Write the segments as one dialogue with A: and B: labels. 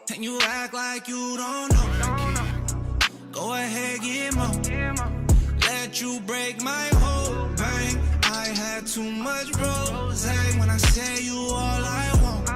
A: And you act like you don't know. Go ahead, get more. Let you break my whole bank. I had too much rose when I say you all I want.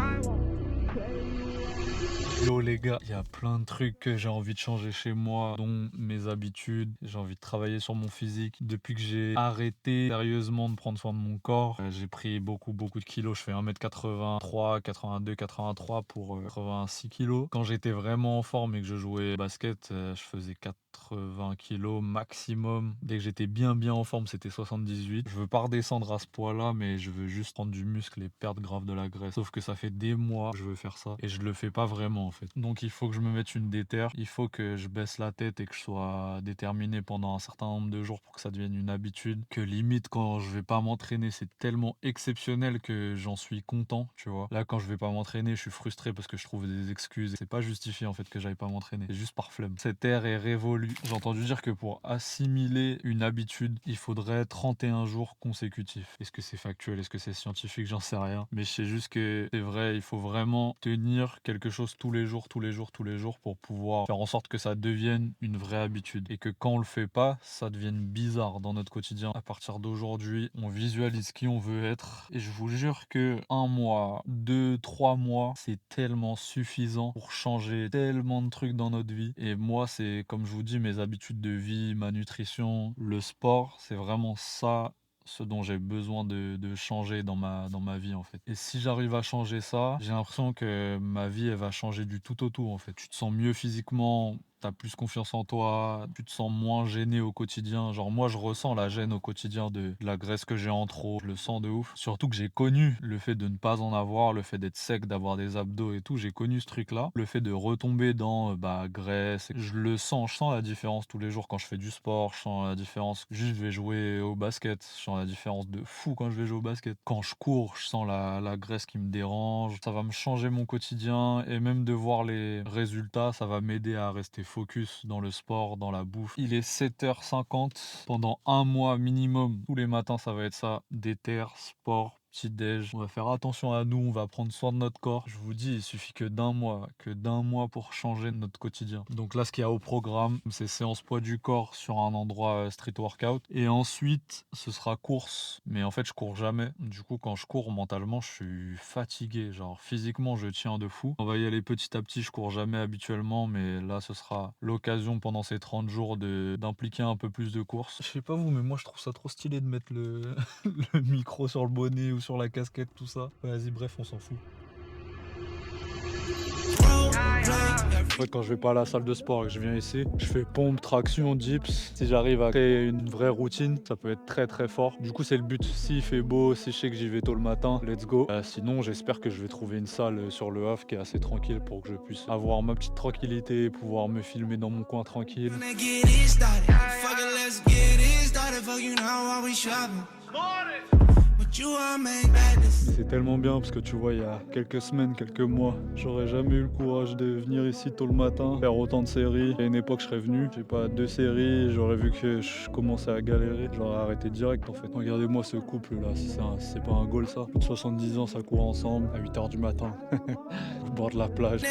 B: Yo les gars, il y a plein de trucs que j'ai envie de changer chez moi, dont mes habitudes. J'ai envie de travailler sur mon physique. Depuis que j'ai arrêté sérieusement de prendre soin de mon corps, j'ai pris beaucoup de kilos. Je fais 1m83, 82, 83 pour 86 kilos. Quand j'étais vraiment en forme et que je jouais au basket, je faisais 80 kilos maximum. Dès que j'étais bien en forme, c'était 78. Je veux pas redescendre à ce poids-là, mais je veux juste prendre du muscle et perdre grave de la graisse. Sauf que ça fait des mois que je veux faire ça et je le fais pas vraiment en fait. Donc il faut que je me mette une déterre, il faut que je baisse la tête et que je sois déterminé pendant un certain nombre de jours pour que ça devienne une habitude. Que limite quand je vais pas m'entraîner, c'est tellement exceptionnel que j'en suis content, tu vois. Là quand je vais pas m'entraîner, je suis frustré parce que je trouve des excuses. C'est pas justifié en fait que j'aille pas m'entraîner, c'est juste par flemme. Cette ère est révolue. J'ai entendu dire que pour assimiler une habitude, il faudrait 31 jours consécutifs. Est-ce que c'est factuel? Est-ce que c'est scientifique? J'en sais rien. Mais je sais juste que c'est vrai, il faut vraiment tenir quelque chose tous les jours pour pouvoir faire en sorte que ça devienne une vraie habitude. Et que quand on le fait pas, ça devienne bizarre dans notre quotidien. À partir d'aujourd'hui, on visualise qui on veut être. Et je vous jure que 1 mois, 2, 3 mois, c'est tellement suffisant pour changer tellement de trucs dans notre vie. Et moi, c'est comme je vous dis, mes habitudes de vie, ma nutrition, le sport, c'est vraiment ça ce dont j'ai besoin de changer dans ma vie en fait. Et si j'arrive à changer ça, j'ai l'impression que ma vie elle va changer du tout au tout en fait. Tu te sens mieux physiquement, t'as plus confiance en toi, tu te sens moins gêné au quotidien. Genre moi je ressens la gêne au quotidien de la graisse que j'ai en trop, je le sens de ouf. Surtout que j'ai connu le fait de ne pas en avoir, le fait d'être sec, d'avoir des abdos et tout, j'ai connu ce truc là. Le fait de retomber dans graisse, je sens la différence tous les jours quand je fais du sport, je sens la différence. Juste je vais jouer au basket, je sens la différence de fou quand je vais jouer au basket. Quand je cours, je sens la graisse qui me dérange. Ça va me changer mon quotidien et même de voir les résultats, ça va m'aider à rester focus dans le sport, dans la bouffe. Il est 7h50 pendant 1 mois minimum. Tous les matins, ça va être ça. Déter, sport, petit-déj. On va faire attention à nous, on va prendre soin de notre corps. Je vous dis, il suffit que d'un mois pour changer notre quotidien. Donc là, ce qu'il y a au programme, c'est séance poids du corps sur un endroit street workout. Et ensuite, ce sera course. Mais en fait, je cours jamais. Du coup, quand je cours, mentalement, je suis fatigué. Genre, physiquement, je tiens de fou. On va y aller petit à petit, je cours jamais habituellement, mais là, ce sera l'occasion pendant ces 30 jours d'impliquer un peu plus de courses. Je sais pas vous, mais moi, je trouve ça trop stylé de mettre le micro sur le bonnet ou sur la casquette, tout ça. Vas-y, bref, on s'en fout. En fait, quand je vais pas à la salle de sport et que je viens ici, je fais pompe, traction, dips. Si j'arrive à créer une vraie routine, ça peut être très fort. Du coup, c'est le but. S'il fait beau, si je sais que j'y vais tôt le matin, let's go. Sinon, j'espère que je vais trouver une salle sur le Havre qui est assez tranquille pour que je puisse avoir ma petite tranquillité, pouvoir me filmer dans mon coin tranquille. C'est tellement bien parce que tu vois, il y a quelques semaines, quelques mois, j'aurais jamais eu le courage de venir ici tôt le matin, faire autant de séries. À une époque, je serais venu, j'ai pas 2 séries, j'aurais vu que je commençais à galérer, j'aurais arrêté direct en fait. Regardez-moi ce couple là, si c'est pas un goal ça. Plus de 70 ans, ça court ensemble à 8h du matin, au bord de la plage.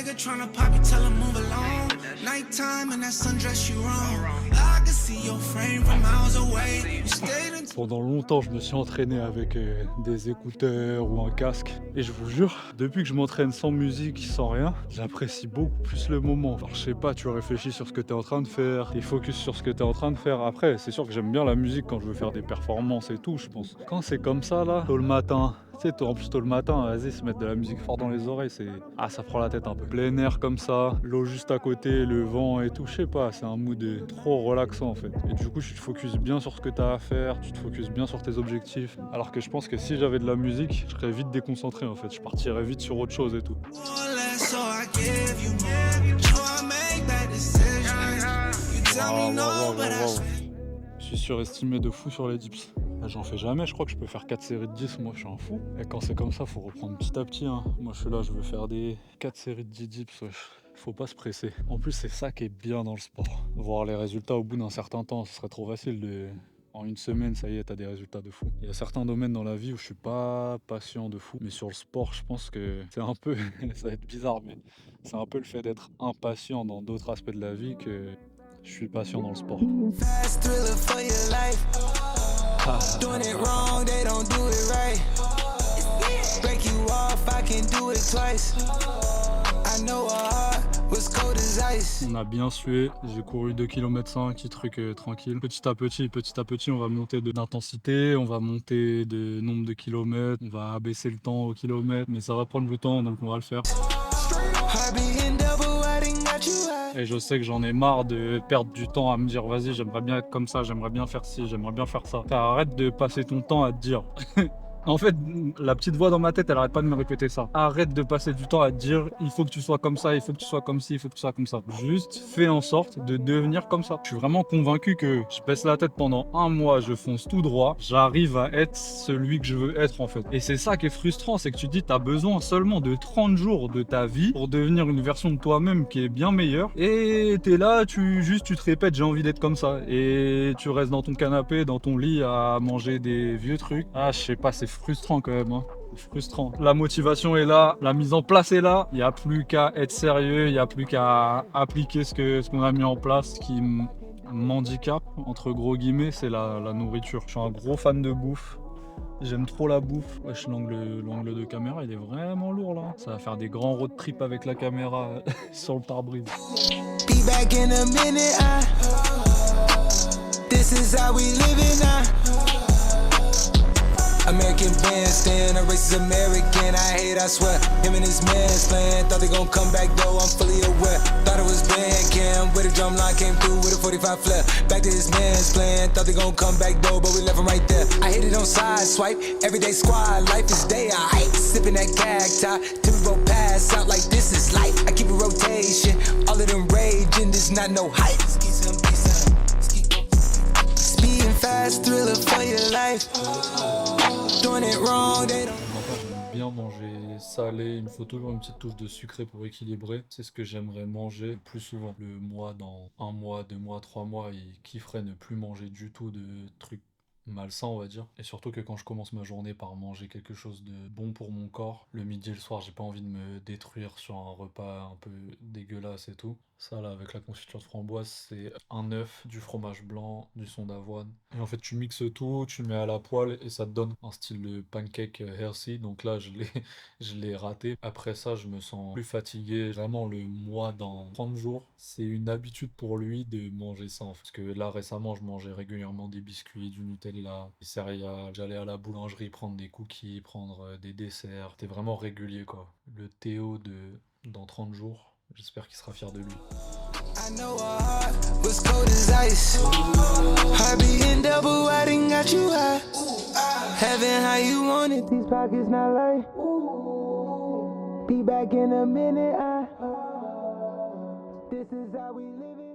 B: Pendant longtemps, je me suis entraîné avec des écouteurs ou un casque. Et je vous jure, depuis que je m'entraîne sans musique, sans rien, j'apprécie beaucoup plus le moment. Alors, je sais pas, tu réfléchis sur ce que tu es en train de faire, t'es focus sur ce que tu es en train de faire. Après, c'est sûr que j'aime bien la musique quand je veux faire des performances et tout, je pense. Quand c'est comme ça, là, tôt le matin, tu sais, en plus tôt le matin, vas-y, se mettre de la musique fort dans les oreilles, c'est... Ah, ça prend la tête un peu. Plein air comme ça, l'eau juste à côté, le vent et tout, je sais pas, c'est un mood trop relaxant en fait. Et du coup, tu te focuses bien sur ce que tu as à faire, tu te focuses bien sur tes objectifs. Alors que je pense que si j'avais de la musique, je serais vite déconcentré en fait, je partirais vite sur autre chose et tout. Waouh. Je suis surestimé de fou sur les dips. J'en fais jamais, je crois que je peux faire 4 séries de 10, moi je suis un fou. Et quand c'est comme ça, faut reprendre petit à petit. Hein. Moi je suis là, je veux faire des 4 séries de 10 dips, wesh. Faut pas se presser. En plus, c'est ça qui est bien dans le sport. Voir les résultats au bout d'un certain temps, ce serait trop facile de En une semaine, ça y est, t'as des résultats de fou. Il y a certains domaines dans la vie où je suis pas patient de fou, mais sur le sport, je pense que c'est un peu, ça va être bizarre, mais c'est un peu le fait d'être impatient dans d'autres aspects de la vie que je suis patient dans le sport.
A: Fast thriller for your life. Doing it wrong, they don't do it right. Break you off, I can do it twice. I know a heart was cold as ice.
B: On a bien sué, j'ai couru 2 km 5, petit truc tranquille. Petit à petit, on va monter d'intensité, on va monter de nombre de kilomètres, on va abaisser le temps au kilomètre, mais ça va prendre du temps, donc on va le faire. Et je sais que j'en ai marre de perdre du temps à me dire vas-y, j'aimerais bien être comme ça, j'aimerais bien faire ci, j'aimerais bien faire ça. Arrête de passer ton temps à te dire. En fait, la petite voix dans ma tête, elle arrête pas de me répéter ça. Arrête de passer du temps à te dire il faut que tu sois comme ça, il faut que tu sois comme ci, il faut que tu sois comme ça. Juste fais en sorte de devenir comme ça. Je suis vraiment convaincu que je baisse la tête pendant un mois, je fonce tout droit, j'arrive à être celui que je veux être en fait. Et c'est ça qui est frustrant, c'est que tu te dis t'as besoin seulement de 30 jours de ta vie pour devenir une version de toi-même qui est bien meilleure. Et t'es là, tu te répètes j'ai envie d'être comme ça. Et tu restes dans ton canapé, dans ton lit à manger des vieux trucs. Ah, je sais pas, c'est frustrant quand même, hein. C'est frustrant. La motivation est là, la mise en place est là. Il n'y a plus qu'à être sérieux, il n'y a plus qu'à appliquer ce qu'on a mis en place. Ce qui m'handicape, entre gros guillemets, c'est la nourriture. Je suis un gros fan de bouffe. J'aime trop la bouffe. Wesh, l'angle de caméra, il est vraiment lourd là. Ça va faire des grands road trips avec la caméra sur le pare-brise.
A: Be back in a minute, this is how we living now. American bandstand, a racist American, I hate, I swear. Him and his man's playing, thought they gon' come back though, I'm fully aware. Thought it was Bandcamp, with a drum line, came through with a 45 flare. Back to his man's playing, thought they gon' come back though, but we left him right there. I hit it on side swipe, everyday squad, life is day, I sipping that cacti, till we both pass out like this is life. I keep a rotation, all of them raging, there's not no hype. Speeding fast, thriller for your life. Doing it wrong, they don't.
B: J'aime bien manger salé, il me faut toujours une petite touche de sucré pour équilibrer. C'est ce que j'aimerais manger plus souvent. Dans un mois, 2 mois, 3 mois, il kifferait ne plus manger du tout de trucs malsains, on va dire. Et surtout que quand je commence ma journée par manger quelque chose de bon pour mon corps, le midi et le soir, j'ai pas envie de me détruire sur un repas un peu dégueulasse et tout. Ça là, avec la confiture de framboise, c'est un œuf, du fromage blanc, du son d'avoine. Et en fait, tu mixes tout, tu le mets à la poêle et ça te donne un style de pancake healthy. Donc là, je l'ai raté. Après ça, je me sens plus fatigué. Vraiment, le mois dans 30 jours, c'est une habitude pour lui de manger ça. Parce que là, récemment, je mangeais régulièrement des biscuits, du Nutella, des céréales. J'allais à la boulangerie prendre des cookies, prendre des desserts. C'était vraiment régulier, quoi. Le Théo dans 30 jours. J'espère qu'il sera fier de lui.
A: I know a heart was cold as ice. Heart beating double, I done got you high. Heaven how you want it, these pockets not light. Be back in a minute, this is how we live it.